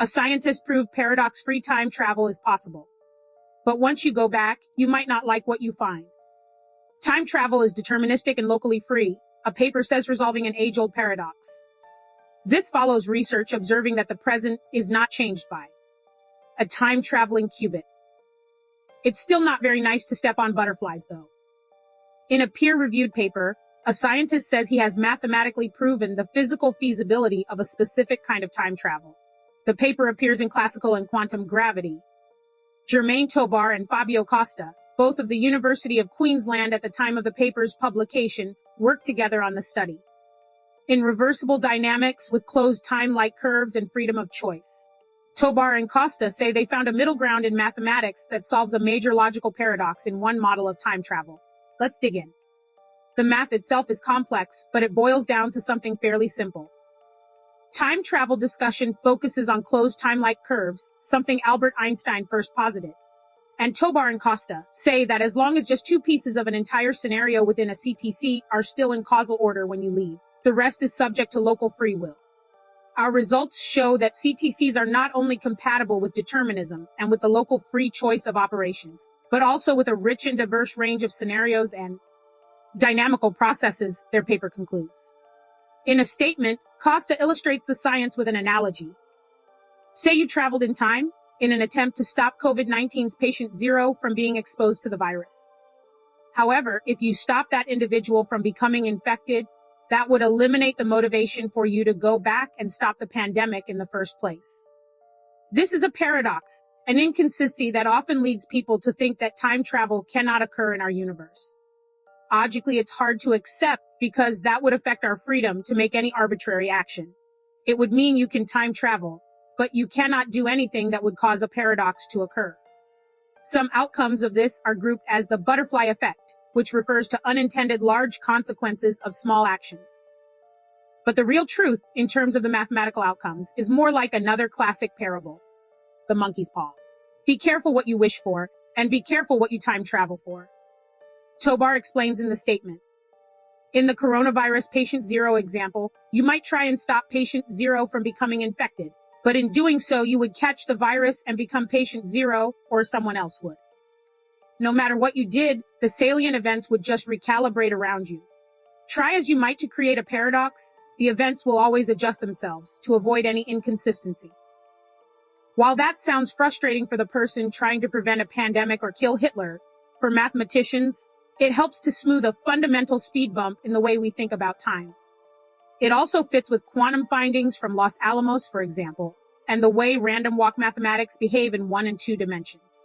A scientist proved paradox-free time travel is possible. But once you go back, you might not like what you find. Time travel is deterministic and locally free, a paper says, resolving an age-old paradox. This follows research observing that the present is not changed by a time-traveling qubit. It's still not very nice to step on butterflies, though. In a peer-reviewed paper, a scientist says he has mathematically proven the physical feasibility of a specific kind of time travel. The paper appears in Classical and Quantum Gravity. Germain Tobar and Fabio Costa, both of the University of Queensland at the time of the paper's publication, worked together on the study. In Reversible Dynamics with Closed Time-like Curves and Freedom of Choice, Tobar and Costa say they found a middle ground in mathematics that solves a major logical paradox in one model of time travel. Let's dig in. The math itself is complex, but it boils down to something fairly simple. Time travel discussion focuses on closed time-like curves, something Albert Einstein first posited. And Tobar and Costa say that as long as just two pieces of an entire scenario within a CTC are still in causal order when you leave, the rest is subject to local free will. Our results show that CTCs are not only compatible with determinism and with the local free choice of operations, but also with a rich and diverse range of scenarios and dynamical processes, their paper concludes. In a statement, Costa illustrates the science with an analogy. Say you traveled in time in an attempt to stop COVID-19's patient 0 from being exposed to the virus. However, if you stop that individual from becoming infected, that would eliminate the motivation for you to go back and stop the pandemic in the first place. This is a paradox, an inconsistency that often leads people to think that time travel cannot occur in our universe. Logically, it's hard to accept because that would affect our freedom to make any arbitrary action. It would mean you can time travel, but you cannot do anything that would cause a paradox to occur. Some outcomes of this are grouped as the butterfly effect, which refers to unintended large consequences of small actions. But the real truth, in terms of the mathematical outcomes, is more like another classic parable, the monkey's paw. Be careful what you wish for, and be careful what you time travel for. Tobar explains in the statement. In the coronavirus patient 0 example, you might try and stop patient 0 from becoming infected, but in doing so, you would catch the virus and become patient 0, or someone else would. No matter what you did, the salient events would just recalibrate around you. Try as you might to create a paradox, the events will always adjust themselves to avoid any inconsistency. While that sounds frustrating for the person trying to prevent a pandemic or kill Hitler, for mathematicians, it helps to smooth a fundamental speed bump in the way we think about time. It also fits with quantum findings from Los Alamos, for example, and the way random walk mathematics behave in 1 and 2 dimensions.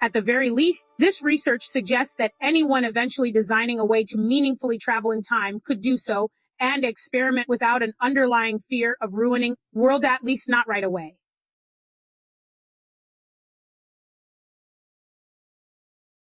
At the very least, this research suggests that anyone eventually designing a way to meaningfully travel in time could do so and experiment without an underlying fear of ruining the world, at least not right away.